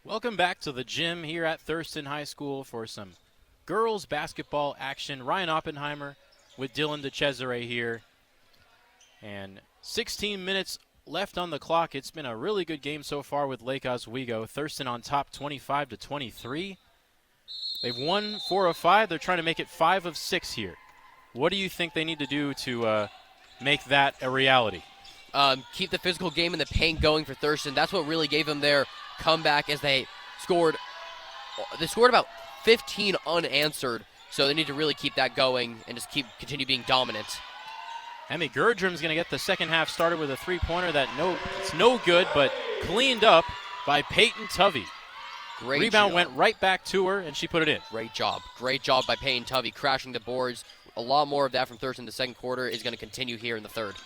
Welcome back to the gym here at Thurston High School for some girls basketball action. Ryan Oppenheimer with Dylan DeCesare here. And 16 minutes left on the clock. It's been a really good game so far with Lake Oswego. Thurston on top 25-23. They've won 4 of 5. They're trying to make it 5 of 6 here. What do you think they need to do to make that a reality? Keep the physical game and the paint going for Thurston. That's what really gave them their comeback as they scored about 15 unanswered. So they need to really keep that going and just continue being dominant. Emmy Gerdrum's going to get the second half started with a three-pointer that it's no good, but cleaned up by Peyton Tovey. Great Rebound job. went right back to her, and she put it in. Great job. Great job by Peyton Tovey, crashing the boards. A lot more of that from Thurston in the second quarter is going to continue here in the third.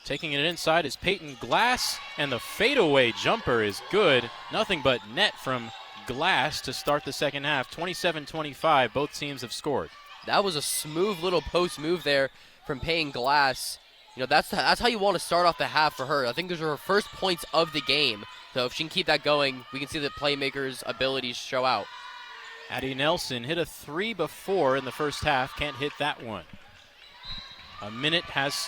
Taking it inside is Peyton Glass, and the fadeaway jumper is good. Nothing but net from Glass to start the second half. 27-25, both teams have scored. That was a smooth little post move there from Peyton Glass. You know, that's how you want to start off the half for her. I think those are her first points of the game. So if she can keep that going, we can see the playmaker's abilities show out. Addie Nelson hit a 3 before in the first half. Can't hit that one. A minute has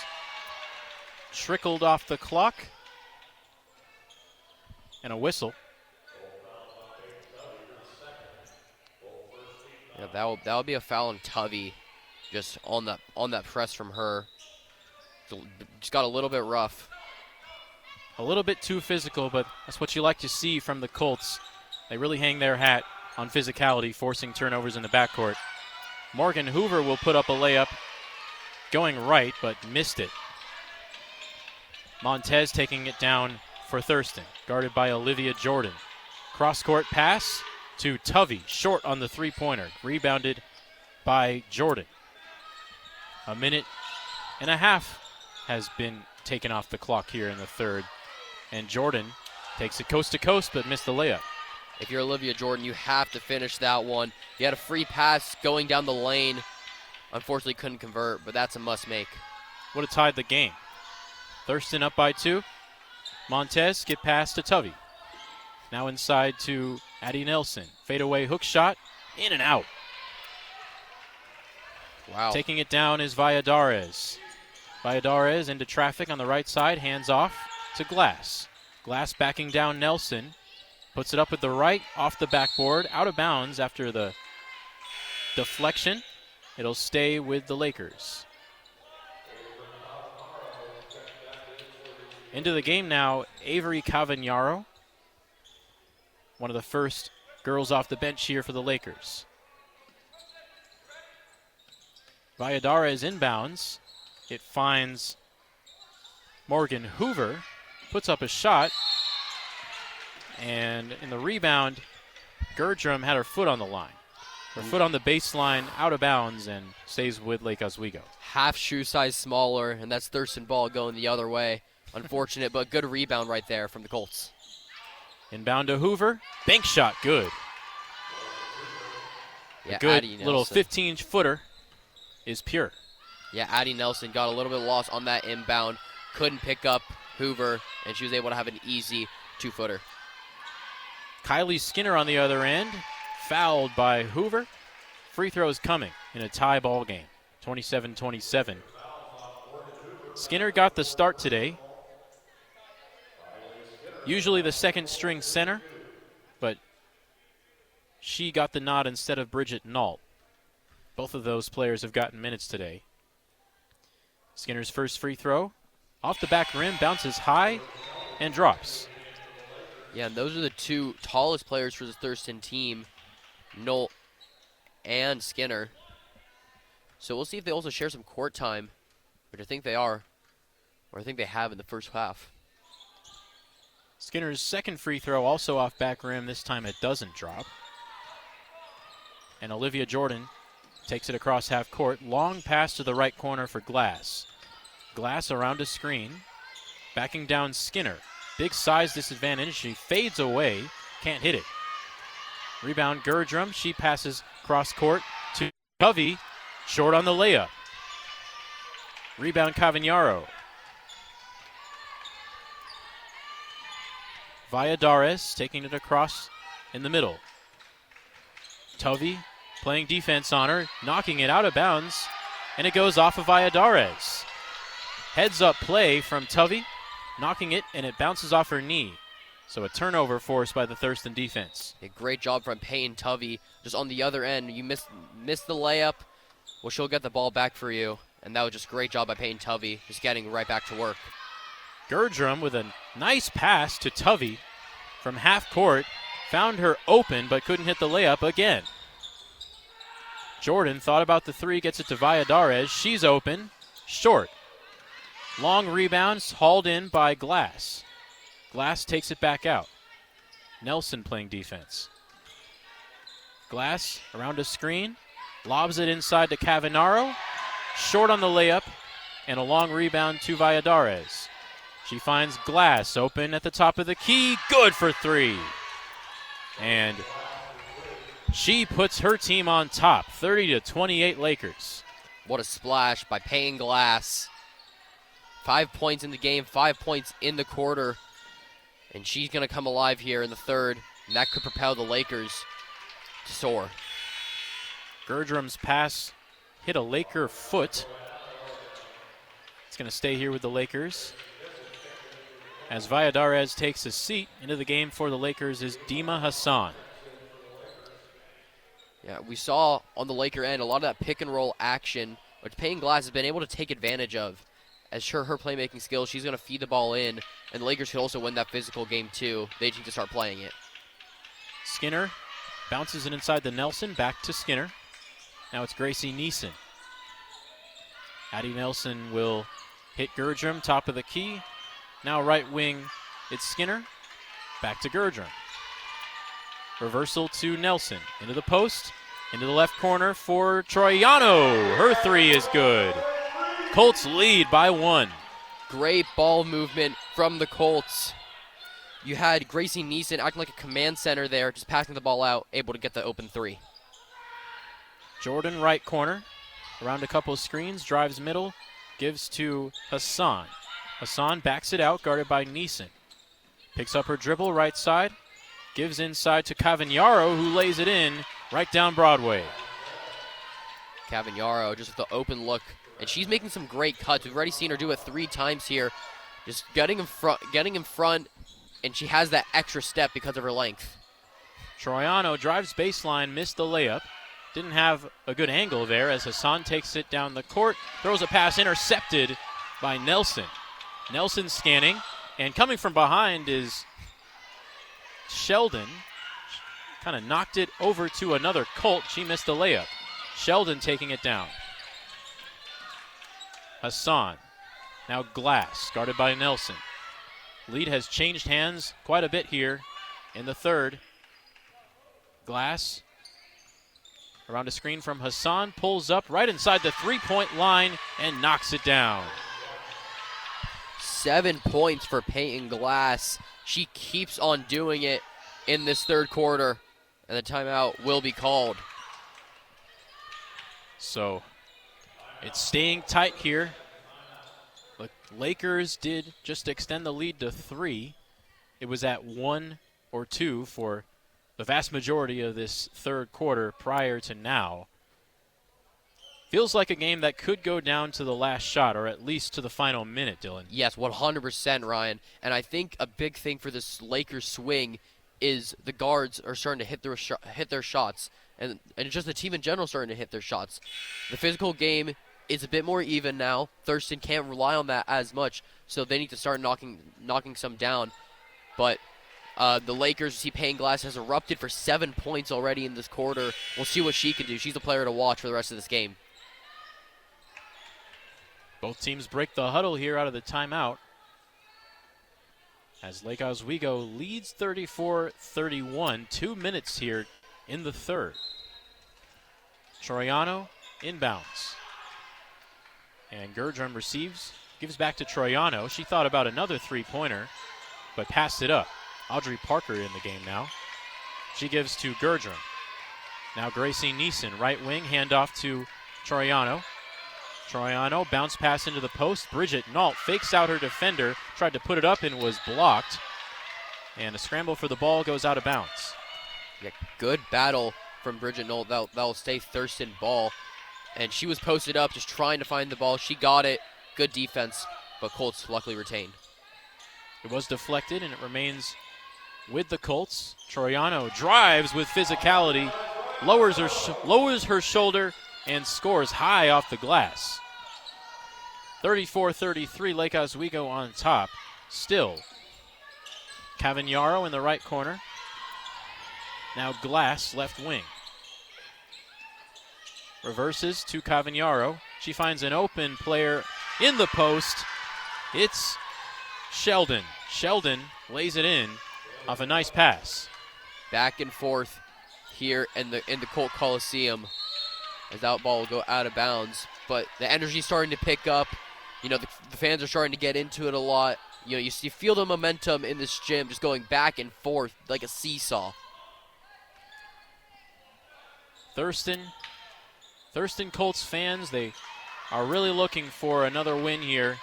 trickled off the clock. And a whistle. Yeah, that would be a foul on Tovey, just on that press from her. Just got a little bit rough. A little bit too physical, but that's what you like to see from the Colts. They really hang their hat on physicality, forcing turnovers in the backcourt. Morgan Hoover will put up a layup going right, but missed it. Montez taking it down for Thurston, guarded by Olivia Jordan. Cross-court pass to Tovey, short on the three-pointer, rebounded by Jordan. A minute and a half has been taken off the clock here in the third, and Jordan takes it coast to coast but missed the layup. If you're Olivia Jordan, you have to finish that one. You had a free pass going down the lane. Unfortunately couldn't convert, but that's a must make. Would have tied the game. Thurston up by 2. Montez skip pass to Tovey. Now inside to Addie Nelson. Fadeaway hook shot, in and out. Wow. Taking it down is Valladares. Valladares into traffic on the right side, hands off to Glass. Glass backing down Nelson. Puts it up with the right, off the backboard, out of bounds after the deflection. It'll stay with the Lakers. Into the game now, Avery Cavagnaro, one of the first girls off the bench here for the Lakers. Valladares inbounds. It finds Morgan Hoover, puts up a shot, and in the rebound, Gerdrum had her foot on the line. Her foot on the baseline, out of bounds, and stays with Lake Oswego. Half shoe size smaller, and that's Thurston ball going the other way. Unfortunate, but good rebound right there from the Colts. Inbound to Hoover. Bank shot, good. Yeah, a good Addie little Nelson. 15-footer is pure. Yeah, Addie Nelson got a little bit lost on that inbound. Couldn't pick up Hoover, and she was able to have an easy 2-footer. Kylie Skinner on the other end, fouled by Hoover. Free throws coming in a tie ball game, 27-27. Skinner got the start today. Usually the second string center, but she got the nod instead of Bridget Nault. Both of those players have gotten minutes today. Skinner's first free throw, off the back rim, bounces high and drops. Yeah, and those are the two tallest players for the Thurston team, Nault and Skinner. So we'll see if they also share some court time, which I think they are, or I think they have in the first half. Skinner's second free throw also off back rim. This time it doesn't drop. And Olivia Jordan takes it across half court. Long pass to the right corner for Glass. Glass around a screen. Backing down Skinner. Big size disadvantage. She fades away. Can't hit it. Rebound Gerdrum. She passes cross court to Tovey. Short on the layup. Rebound Cavagnaro. Valladares taking it across in the middle. Tovey playing defense on her, knocking it out of bounds, and it goes off of Valladares. Heads up play from Tovey, knocking it, and it bounces off her knee. So a turnover forced by the Thurston defense. A great job from Peyton Tovey. Just on the other end, you missed the layup. Well, she'll get the ball back for you. And that was just a great job by Peyton Tovey, just getting right back to work. Gerdrum with a nice pass to Tovey from half court. Found her open, but couldn't hit the layup again. Jordan thought about the three, gets it to Valladares. She's open, short. Long rebounds hauled in by Glass. Glass takes it back out. Nelson playing defense. Glass around a screen, lobs it inside to Cavanaro. Short on the layup, and a long rebound to Valladares. She finds Glass open at the top of the key. Good for three. And she puts her team on top, 30-28 Lakers. What a splash by Payne Glass. 5 points in the game, 5 points in the quarter. And she's going to come alive here in the third, and that could propel the Lakers to soar. Gerdrum's pass hit a Laker foot. It's going to stay here with the Lakers. As Valladares takes a seat, into the game for the Lakers is Dima Hassan. Yeah, we saw on the Laker end a lot of that pick and roll action, which Payne Glass has been able to take advantage of. As her playmaking skills, she's going to feed the ball in, and the Lakers could also win that physical game too. They just need to start playing it. Skinner bounces it inside the Nelson, back to Skinner. Now it's Gracie Neeson. Addie Nelson will hit Gerdrum, top of the key. Now right wing, it's Skinner. Back to Gerdrum. Reversal to Nelson. Into the post, into the left corner for Troiano. Her three is good. Colts lead by 1. Great ball movement from the Colts. You had Gracie Neeson acting like a command center there, just passing the ball out, able to get the open three. Jordan, right corner, around a couple of screens, drives middle, gives to Hassan. Hassan backs it out, guarded by Neeson. Picks up her dribble, right side, gives inside to Cavanaro, who lays it in right down Broadway. Cavanaro just with the open look, and she's making some great cuts. We've already seen her do it 3 times here, just getting in front, and she has that extra step because of her length. Troiano drives baseline, missed the layup. Didn't have a good angle there as Hassan takes it down the court, throws a pass intercepted by Nelson. Nelson scanning, and coming from behind is Sheldon. Kind of knocked it over to another Colt. She missed the layup. Sheldon taking it down. Hassan. Now Glass, guarded by Nelson. Lead has changed hands quite a bit here in the third. Glass around a screen from Hassan, pulls up right inside the three-point line and knocks it down. 7 points for Peyton Glass. She keeps on doing it in this third quarter, and the timeout will be called. So it's staying tight here. The Lakers did just extend the lead to 3. It was at 1 or 2 for the vast majority of this third quarter prior to now. Feels like a game that could go down to the last shot, or at least to the final minute, Dylan. Yes, 100%, Ryan. And I think a big thing for this Lakers swing is the guards are starting to hit their shots, and just the team in general starting to hit their shots. The physical game is a bit more even now. Thurston can't rely on that as much, so they need to start knocking some down. But the Lakers, see Payne Glass has erupted for 7 points already in this quarter. We'll see what she can do. She's a player to watch for the rest of this game. Both teams break the huddle here out of the timeout, as Lake Oswego leads 34-31. 2 minutes here in the third. Troiano inbounds. And Gerdrum receives, gives back to Troiano. She thought about another three-pointer, but passed it up. Audrey Parker in the game now. She gives to Gerdrum. Now Gracie Neeson, right wing, handoff to Troiano. Troiano, bounce pass into the post. Bridget Nault fakes out her defender, tried to put it up and was blocked. And a scramble for the ball goes out of bounds. Yeah, good battle from Bridget Knoll. That'll stay Thurston ball. And she was posted up just trying to find the ball. She got it. Good defense, but Colts luckily retained. It was deflected, and it remains with the Colts. Troiano drives with physicality, lowers her shoulder, and scores high off the glass. 34-33, Lake Oswego on top. Still, Cavagnaro in the right corner. Now Glass, left wing. Reverses to Cavagnaro. She finds an open player in the post. It's Sheldon. Sheldon lays it in off a nice pass. Back and forth here in the Colt Coliseum as that ball will go out of bounds. But the energy's starting to pick up. You know, the fans are starting to get into it a lot. You know, you feel the momentum in this gym just going back and forth like a seesaw. Thurston Colts fans, they are really looking for another win here.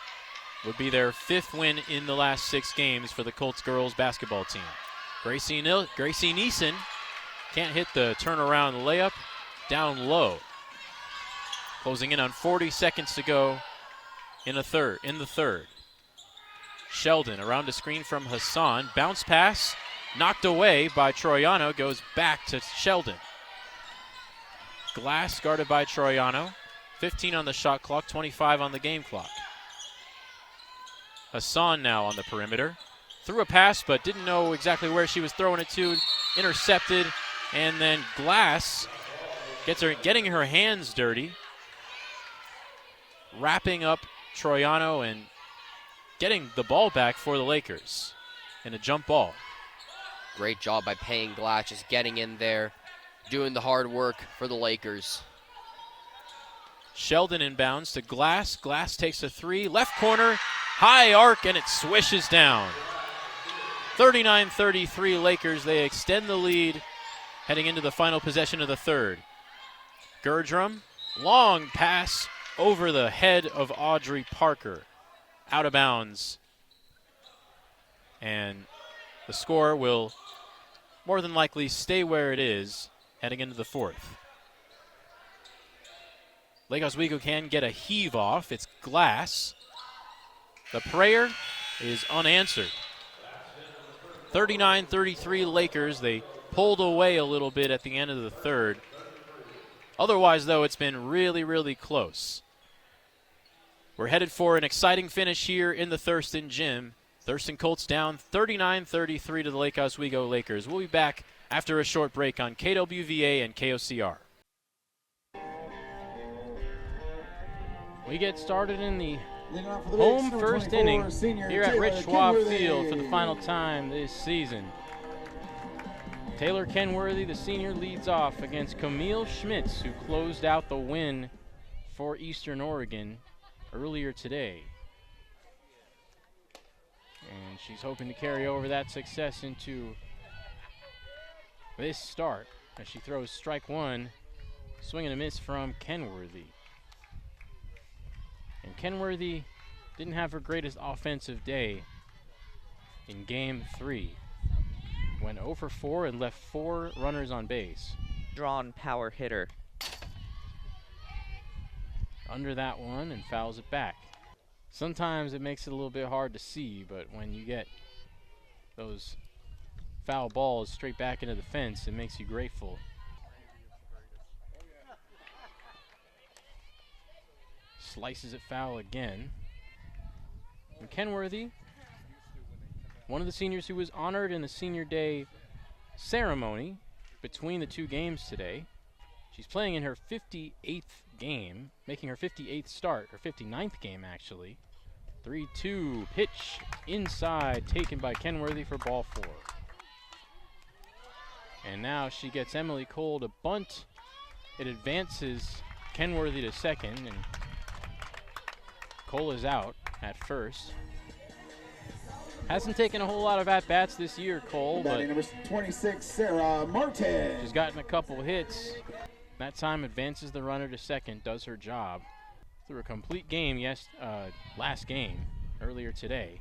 Would be their 5th win in the last 6 games for the Colts girls basketball team. Gracie Neeson can't hit the turnaround layup, down low. Closing in on 40 seconds to go in the third. Sheldon around a screen from Hassan. Bounce pass, knocked away by Troiano, goes back to Sheldon. Glass guarded by Troiano. 15 on the shot clock, 25 on the game clock. Hassan now on the perimeter. Threw a pass, but didn't know exactly where she was throwing it to. Intercepted, and then Glass getting her hands dirty. Wrapping up Troiano and getting the ball back for the Lakers in a jump ball. Great job by Payne Glass, just getting in there, doing the hard work for the Lakers. Sheldon inbounds to Glass. Glass takes a 3. Left corner, high arc, and it swishes down. 39-33 Lakers. They extend the lead heading into the final possession of the third. Gerdrum, long pass over the head of Audrey Parker. Out of bounds. And the score will more than likely stay where it is heading into the fourth. Lake Oswego can get a heave off. It's Glass. The prayer is unanswered. 39-33 Lakers. They pulled away a little bit at the end of the third. Otherwise, though, it's been really, really close. We're headed for an exciting finish here in the Thurston gym. Thurston Colts down 39-33 to the Lake Oswego Lakers. We'll be back after a short break on KWVA and KOCR. We get started in the home first inning here at Rich Schwab Field for the final time this season. Taylor Kenworthy, the senior, leads off against Camille Schmitz, who closed out the win for Eastern Oregon earlier today. And she's hoping to carry over that success into this start as she throws strike one, swing and a miss from Kenworthy. And Kenworthy didn't have her greatest offensive day in Game 3. Went 0 for 4 and left 4 runners on base. Drawn power hitter. Under that one and fouls it back. Sometimes it makes it a little bit hard to see, but when you get those foul balls straight back into the fence, it makes you grateful. Slices it foul again. And Kenworthy, one of the seniors who was honored in the senior day ceremony between the two games today. She's playing in her 58th game, making her 58th start, or 59th game actually. 3-2 pitch inside, taken by Kenworthy for ball 4. And now she gets Emily Cole to bunt. It advances Kenworthy to second, and Cole is out at first. Hasn't taken a whole lot of at-bats this year, Cole, but number 26, Sarah Martin. She's gotten a couple hits. That time advances the runner to second, does her job. Through a complete game last game, earlier today.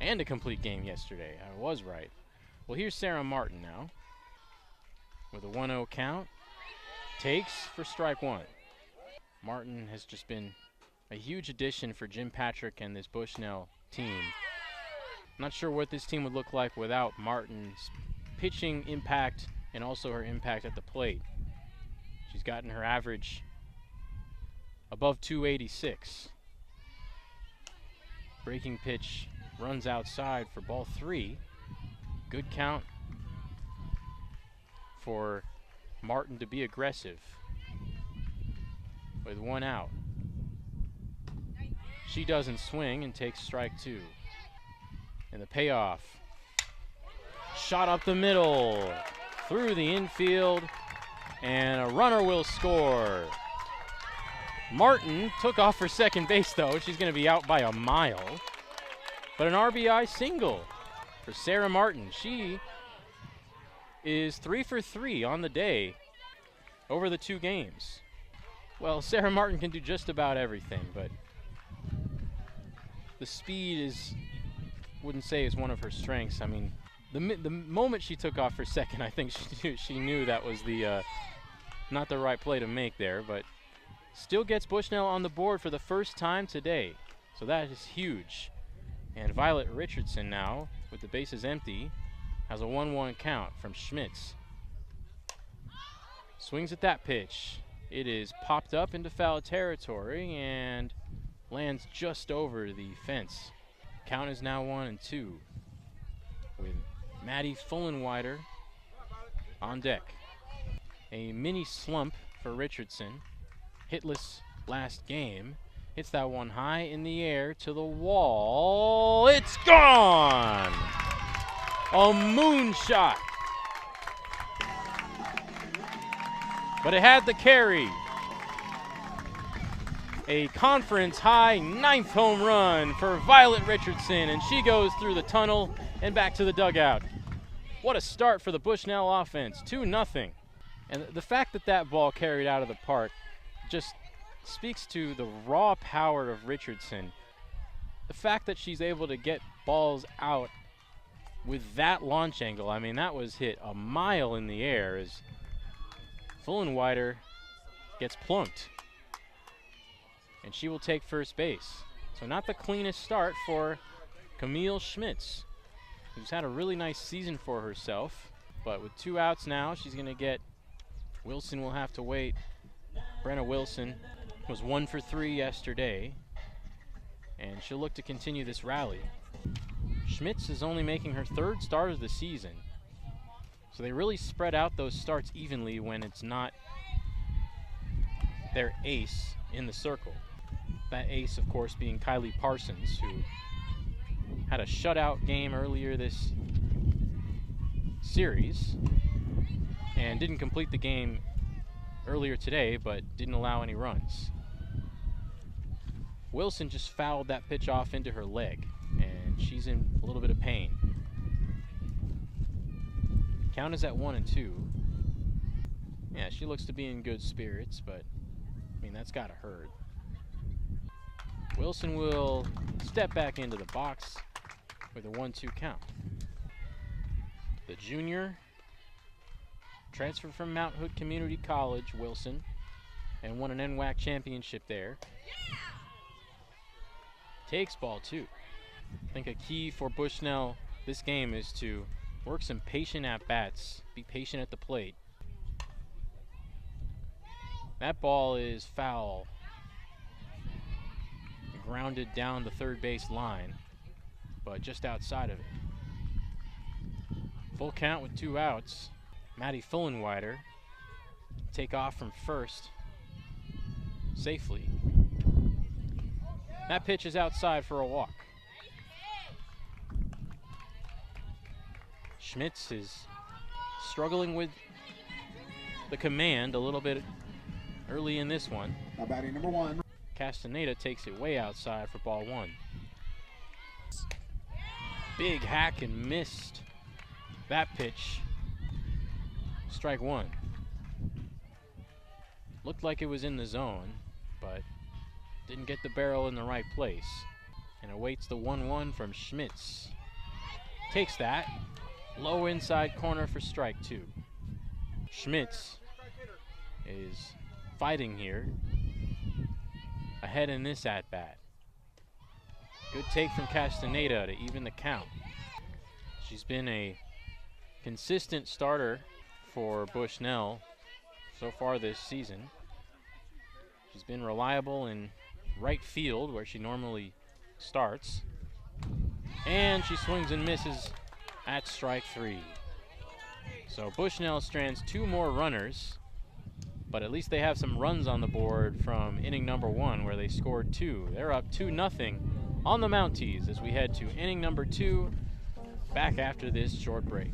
and a complete game yesterday. I was right. Well, here's Sarah Martin now with a 1-0 count. Takes for strike one. Martin has just been a huge addition for Jim Patrick and this Bushnell team. Not sure what this team would look like without Martin's pitching impact and also her impact at the plate. She's gotten her average above 286. Breaking pitch runs outside for ball 3. Good count for Martin to be aggressive with 1 out. She doesn't swing and takes strike 2. And the payoff. Shot up the middle, through the infield, and a runner will score. Martin took off for second base, though. She's going to be out by a mile. But an RBI single for Sarah Martin. She is 3 for 3 on the day over the 2 games. Well, Sarah Martin can do just about everything, but the speed is, wouldn't say is one of her strengths. I mean, the moment she took off for second, I think she knew that was the not the right play to make there, but still gets Bushnell on the board for the first time today. So that is huge. And Violet Richardson now, with the bases empty, has a 1-1 count from Schmitz. Swings at that pitch. It is popped up into foul territory and lands just over the fence. Count is now 1-2 with Maddie Fullenwider on deck. A mini slump for Richardson. Hitless last game. Hits that one high in the air to the wall. It's gone! A moonshot. But it had the carry. A conference high 9th home run for Violet Richardson, and she goes through the tunnel and back to the dugout. What a start for the Bushnell offense, 2-0. And the fact that that ball carried out of the park just speaks to the raw power of Richardson. The fact that she's able to get balls out with that launch angle, I mean, that was hit a mile in the air as Fullenwider gets plunked. And she will take first base. So not the cleanest start for Camille Schmitz, who's had a really nice season for herself. But with 2 outs now, she's going to get, Wilson will have to wait. Brenna Wilson was 1 for 3 yesterday, and she'll look to continue this rally. Schmitz is only making her 3rd start of the season, so they really spread out those starts evenly when it's not their ace in the circle. That ace, of course, being Kylie Parsons, who had a shutout game earlier this series and didn't complete the game earlier today, but didn't allow any runs. Wilson just fouled that pitch off into her leg, and she's in a little bit of pain. Count is at 1-2. Yeah, she looks to be in good spirits, but I mean, that's gotta hurt. Wilson will step back into the box with a 1-2 count. The junior transferred from Mount Hood Community College, Wilson, and won an NWAC championship there. Takes ball 2. I think a key for Bushnell this game is to work some patient at-bats, be patient at the plate. That ball is foul. Grounded down the third base line, but just outside of it. Full count with 2 outs. Maddie Fullenwider take off from first safely. That pitch is outside for a walk. Schmitz is struggling with the command a little bit early in this one. Now batting number 1. Castaneda takes it way outside for ball 1. Big hack and missed that pitch. Strike 1. Looked like it was in the zone, but didn't get the barrel in the right place. and awaits the 1-1 from Schmitz. Takes that. Low inside corner for strike 2. Schmitz is fighting here. Ahead in this at-bat. Good take from Castaneda to even the count. She's been a consistent starter for Bushnell so far this season. She's been reliable in right field where she normally starts. And she swings and misses at strike 3. So Bushnell strands 2 more runners, but at least they have some runs on the board from inning number 1 where they scored 2. They're up 2-0 on the Mounties as we head to inning number 2, back after this short break.